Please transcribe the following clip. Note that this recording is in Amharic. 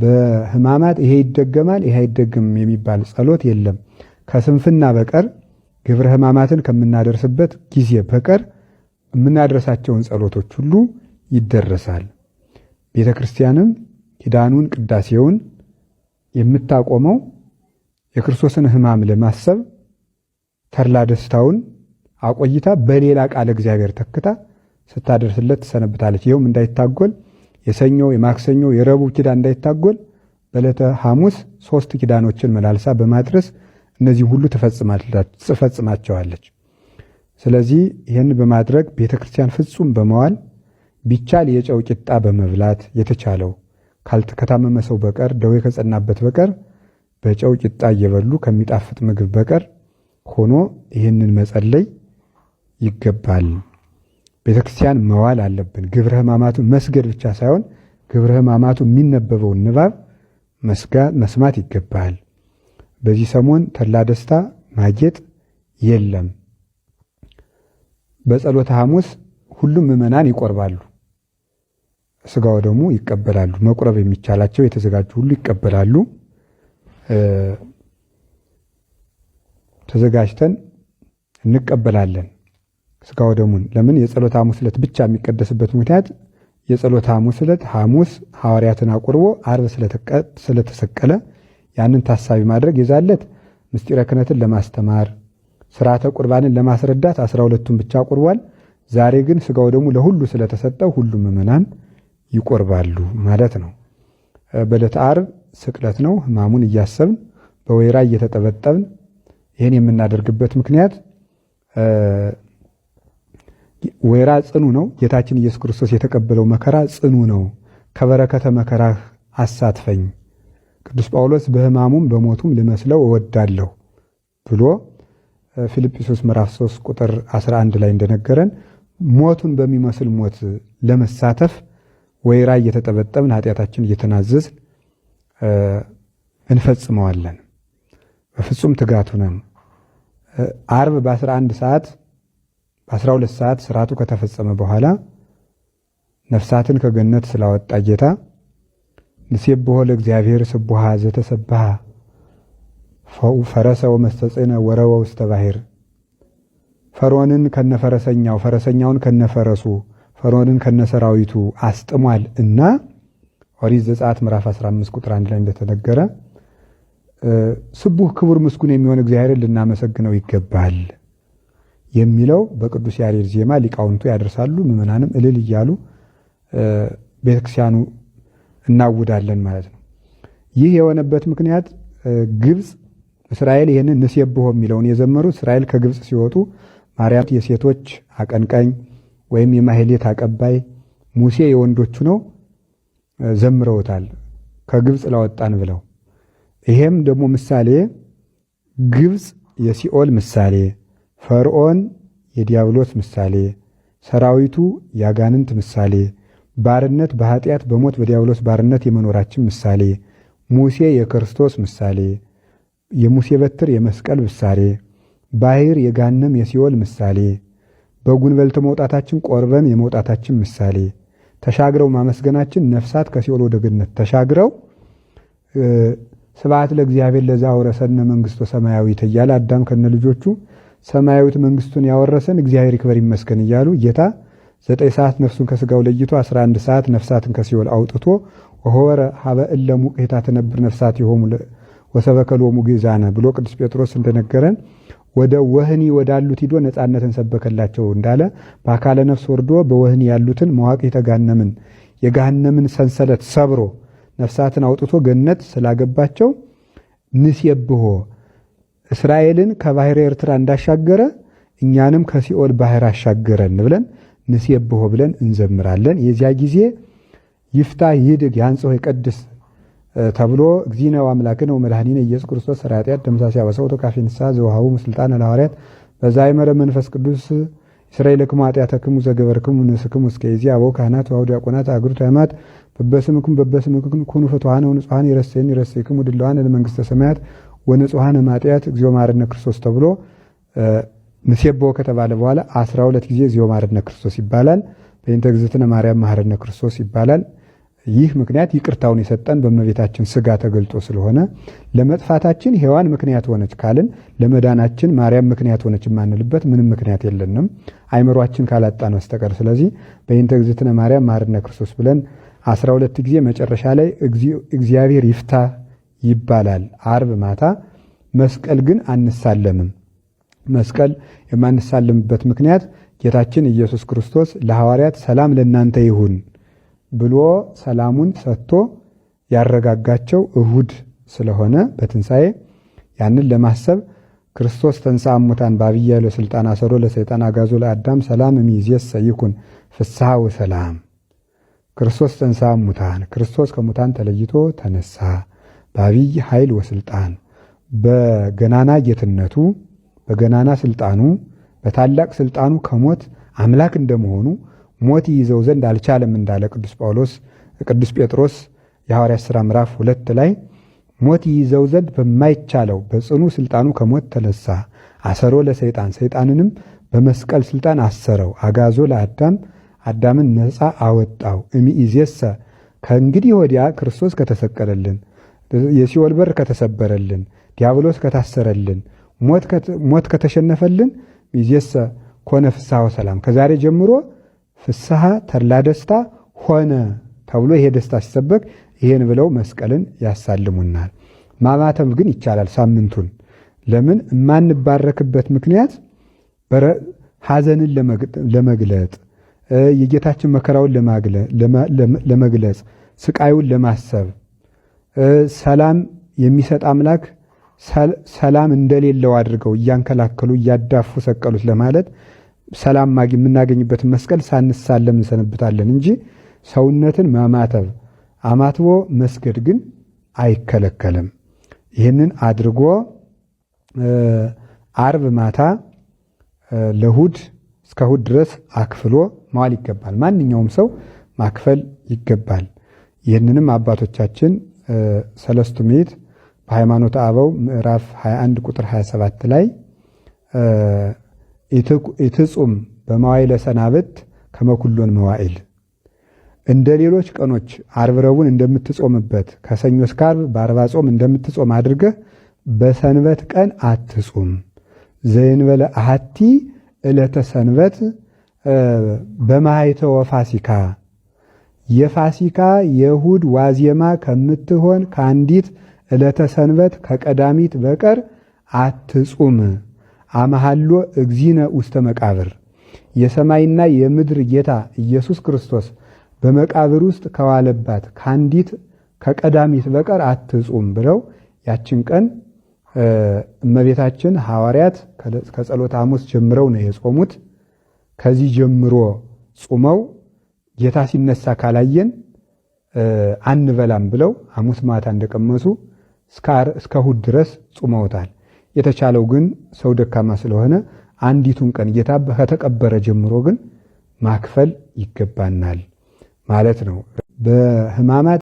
በሕማማት ይሄ ይደገማል ይሄ አይደገምም የሚባል ጸሎት የለም። ከስንፍና በቀር ግብረ ሕማማትን ከምናደርስበት ጊዜ በቀር የምናደርሳቸውን ጸሎቶች ሁሉ ይደረሳል። ቤተ ክርስቲያንም ኪዳኑን ቅዳሴውን የምታቆመው የክርስቶስን ሕማም ለማሰብ ተድላ ደስታውን አቆይታ በሌላ ቃለ እግዚአብሔር ተክታ ስታደርስለት ትሰነብታለች። ይኸውም እንዳይታጎል የሰኞ የማክሰኞ የረቡዕ ኪዳን እንዳይታጎል በዕለተ ሐሙስ 3 ኪዳኖችን መላልሳ በማድረስ እነዚህ ሁሉ ትፈጽማቸዋለች። ስለዚህ ይህን በማድረግ ቤተ ክርስቲያን ፍጹም በመዋል ቢቻል የጨው ቂጣ በመብላት የተቻለው ከታመመ ሰው በቀር ደዌ ከጸናበት በቀር በጨው ቂጣ እየበሉ ከሚጣፍጥ ምግብ በቀር ሆኖ ይህንን መጸለይ ይገባል። ቤተ ክርስቲያን መዋል አለብን። ግብረ ሕማማቱ መስገድ ብቻ ሳይሆን ግብረ ሕማማቱ የሚነበበውን ንባብ መስማት ይገባል። በዚህ ሰሞን ተድላ ደስታ ማጌጥ የለም። በጸሎተ ሐሙስ ሁሉም ምዕመናን ይቆርባሉ፣ ስጋው ደግሞ ይቀበላሉ። መቁረብ የሚቻላቸው የተዘጋጁ ሁሉ ይቀበላሉ። ተዘጋጅተን እንቀበላለን ስጋው ደሙን። ለምን የጸሎተ ሐሙስ ዕለት ብቻ የሚቀደስበት ምክንያት የጸሎተ ሐሙስ ዕለት ሐሙስ ሐዋርያትን አቁርቦ ዓርብ ስለተሰቀለ ያንን ታሳቢ ማድረግ የዛለት ምስጢረ ክህነትን ለማስተማር ስርዓተ ቁርባንን ለማስረዳት 12ቱን ብቻ አቁርቧል። ዛሬ ግን ስጋው ደሙ ለሁሉ ስለተሰጠው ሁሉም ምዕመናን ይቆርባሉ ማለት ነው። በዕለተ ዓርብ ስቅለት ነው። ሕማሙን እያሰብን በወይራ እየተጠበጠብን ይህን የምናደርግበት ምክንያት ወይራ ጽኑ ነው። ጌታችን ኢየሱስ ክርስቶስ የተቀበለው መከራ ጽኑ ነው። ከበረከተ መከራህ አሳትፈኝ፣ ቅዱስ ጳውሎስ በሕማሙም በሞቱም ልመስለው እወዳለሁ ብሎ ፊልጵስዩስ ምዕራፍ 3 ቁጥር 11 ላይ እንደነገረን ሞቱን በሚመስል ሞት ለመሳተፍ ወይራ እየተጠበጠብን ኃጢአታችን እየተናዘዝን እንፈጽመዋለን። በፍጹም ትጋት ሆነን ዓርብ በ11 ሰዓት በ12 ሰዓት ስርዓቱ ከተፈጸመ በኋላ ነፍሳትን ከገነት ስላወጣ ጌታ ንሴብሖ ለእግዚአብሔር ስቡሃ ዘተሰብሐ ፈረሰ ወመስተጽእነ ወረወ ውስተ ባሕር። ፈርዖንን ከነፈረሰኛው ፈረሰኛውን ከነፈረሱ ፈርዖንን ከነሰራዊቱ አስጥሟል እና ኦሪት ዘጸአት ምዕራፍ 15 ቁጥር 1 ላይ እንደተነገረ ስቡህ ክቡር ምስጉን የሚሆን እግዚአብሔርን ልናመሰግነው ይገባል የሚለው በቅዱስ ያሬድ ዜማ ሊቃውንቱ ያደርሳሉ። ምዕመናንም እልል እያሉ ቤተክርስቲያኑ እናውዳለን ማለት ነው። ይህ የሆነበት ምክንያት ግብፅ እስራኤል ይህንን ንሴብሖ የሚለውን የዘመሩት እስራኤል ከግብፅ ሲወጡ ማርያም የሴቶች አቀንቃኝ ወይም የማህሌት አቀባይ፣ ሙሴ የወንዶቹ ነው ዘምረውታል ከግብፅ ላወጣን ብለው። ይሄም ደግሞ ምሳሌ ግብፅ የሲኦል ምሳሌ፣ ፈርዖን የዲያብሎስ ምሳሌ፣ ሰራዊቱ ያጋንንት ምሳሌ፣ ባርነት በኃጢአት በሞት በዲያብሎስ ባርነት የመኖራችን ምሳሌ፣ ሙሴ የክርስቶስ ምሳሌ፣ የሙሴ በትር የመስቀል ምሳሌ፣ ባሕር የገሃነም የሲኦል ምሳሌ፣ በጉንበልት መውጣታችን ቆርበን የመውጣታችን ምሳሌ፣ ተሻግረው ማመስገናችን ነፍሳት ከሲኦል ወደ ገነት ተሻግረው ስብሐት ለእግዚአብሔር ለዘአውረሰነ መንግሥቶ ሰማያዊት እያለ አዳም ከነ ልጆቹ ሰማያዊት መንግስቱን ያወረሰን እግዚአብሔር ይክበር ይመስገን እያሉ ጌታ 9 ሰዓት ነፍሱን ከስጋው ለይቶ 11 ሰዓት ነፍሳትን ከሲኦል አውጥቶ ወሆረ ሀበ እለ ሙቅታ ተነብር ነፍሳት ይሆሙ ወሰበከሎሙ ግዛነ ብሎ ቅዱስ ጴጥሮስ እንደነገረን ወደ ወህኒ ወዳሉት ሂዶ ነፃነትን ሰበከላቸው እንዳለ በአካለ ነፍስ ወርዶ በወህኒ ያሉትን መዋቅተ ገሃነምን የገሃነምን ሰንሰለት ሰብሮ ነፍሳትን አውጥቶ ገነት ስላገባቸው ንሴብሖ እስራኤልን ከባሕረ ኤርትራ እንዳሻገረ እኛንም ከሲኦል ባሕር አሻገረን ብለን ንሴብሖ ብለን እንዘምራለን። የዚያ ጊዜ ይፍታሕ ይድግ ያንጽሖ ይቀድስ ተብሎ እግዚእነ ወአምላክነ ወመድኃኒነ ኢየሱስ ክርስቶስ ሠራየ ኃጢአት ደምሳሴ አበሳው ተካፌ ንስሐ ዘወሃቡ ስልጣነ ለሐዋርያት በዛይመረ መንፈስ ቅዱስ እስራኤል ለክሙ ኃጢአተክሙ ዘገበርክሙ ንስክሙ እስከ ይእዜአ አበው ካህናት ወአሐዱ ዲያቆናት አግብርቱ ሃይማኖት በበስምክሙ ኩኑ ፍቱሐነ ወንጹሐነ ይረሴክሙ ድለዋነ ለመንግሥተ ሰማያት ወንጹሐነ እምኃጢአት እግዚኦ መሐረነ ክርስቶስ ተብሎ ንሴብሖ ከተባለ በኋላ 12 ጊዜ እግዚኦ መሐረነ ክርስቶስ ይባላል። በእንተ እግዝእትነ ማርያም መሐረነ ክርስቶስ ይባላል። ይህ ምክንያት ይቅርታውን የሰጠን በእመቤታችን ሥጋ ተገልጦ ስለሆነ ለመጥፋታችን ሔዋን ምክንያት ሆነች ካልን ለመዳናችን ማርያም ምክንያት ሆነች የማንልበት ምንም ምክንያት የለንም አይምሯችን ካላጣን በስተቀር። ስለዚህ በእንተ እግዝእትነ ማርያም መሐረነ ክርስቶስ ብለን 12 ጊዜ መጨረሻ ላይ እግዚአብሔር ይፍታ ይባላል ዓርብ ማታ። መስቀል ግን አንሳለምም። መስቀል የማንሳለምበት ምክንያት ጌታችን ኢየሱስ ክርስቶስ ለሐዋርያት ሰላም ለእናንተ ይሁን ብሎ ሰላሙን ሰጥቶ ያረጋጋቸው እሁድ ስለሆነ በትንሣኤ ያንን ለማሰብ ክርስቶስ ተንሥአ እሙታን በዐቢይ ኃይል ወሥልጣን አሰሮ ለሰይጣን አግዓዞ ለአዳም ሰላም እምይእዜሰ ይኩን ፍስሐ ወሰላም። ክርስቶስ ተንሥአ እሙታን፣ ክርስቶስ ከሙታን ተለይቶ ተነሳ በዐቢይ ኃይል ወሥልጣን፣ በገናና ጌትነቱ በገናና ስልጣኑ በታላቅ ስልጣኑ ከሞት አምላክ እንደመሆኑ ሞት ይይዘው ዘንድ አልቻለም እንዳለ ቅዱስ ጴጥሮስ የሐዋርያት ሥራ ምዕራፍ 2 ላይ ሞት ይይዘው ዘንድ በማይቻለው በጽኑ ስልጣኑ ከሞት ተነሳ። አሰሮ ለሰይጣን፣ ሰይጣንንም በመስቀል ስልጣን አሰረው። አግዓዞ ለአዳም፣ አዳምን ነፃ አወጣው። እምይእዜሰ፣ ከእንግዲህ ወዲያ ክርስቶስ ከተሰቀለልን፣ የሲኦል በር ከተሰበረልን፣ ዲያብሎስ ከታሰረልን፣ ሞት ከተሸነፈልን ይእዜሰ ኮነ ፍስሐ ወሰላም፣ ከዛሬ ጀምሮ ፍስሐ ተድላ ደስታ ሆነ ተብሎ ይሄ ደስታ ሲሰበክ ይሄን ብለው መስቀልን ያሳልሙናል። ማማተብ ግን ይቻላል ሳምንቱን። ለምን የማንባረክበት ምክንያት ሐዘንን ለመግለጥ የጌታችን መከራውን ለመግለጽ ስቃዩን ለማሰብ ሰላም የሚሰጥ አምላክ ሰላም እንደሌለው አድርገው እያንከላከሉ እያዳፉ ሰቀሉት ለማለት ሰላም የምናገኝበትን መስቀል ሳንሳለም እንሰነብታለን እንጂ ሰውነትን ማማተብ አማትቦ መስገድ ግን አይከለከልም። ይህንን አድርጎ ዓርብ ማታ ለእሑድ እስከ እሑድ ድረስ አክፍሎ መዋል ይገባል። ማንኛውም ሰው ማክፈል ይገባል። ይህንንም አባቶቻችን ሰለስቱ ምዕት በሃይማኖተ አበው ምዕራፍ 21 ቁጥር 27 ላይ ኢትጹም በመዋዕለ ሰናብት ከመ ኩሎን መዋዕል፣ እንደ ሌሎች ቀኖች ዓርብ ረቡዕን እንደምትጾምበት ከሰኞ እስከ ዓርብ በአርባ ጾም እንደምትጾም አድርገህ በሰንበት ቀን አትጹም። ዘእንበለ አሐቲ ዕለተ ሰንበት በማኅተወ ፋሲካ፣ የፋሲካ የእሑድ ዋዜማ ከምትሆን ከአንዲት ዕለተ ሰንበት ከቀዳሚት በቀር አትጹም። አመሃሎ እግዚእነ ውስተ መቃብር፣ የሰማይና የምድር ጌታ ኢየሱስ ክርስቶስ በመቃብር ውስጥ ከዋለባት ከአንዲት ከቀዳሚት በቀር አትጹም ብለው ያችን ቀን እመቤታችን ሐዋርያት ከጸሎተ ሐሙስ ጀምረው ነው የጾሙት። ከዚህ ጀምሮ ጾመው ጌታ ሲነሳ ካላየን አንበላም ብለው ሐሙስ ማታ እንደቀመሱ እስከ እሑድ ድረስ ጾመውታል። የተቻለው ግን ሰው ደካማ ስለሆነ አንዲቱን ቀን ጌታ ከተቀበረ ጀምሮ ግን ማክፈል ይገባናል ማለት ነው። በሕማማት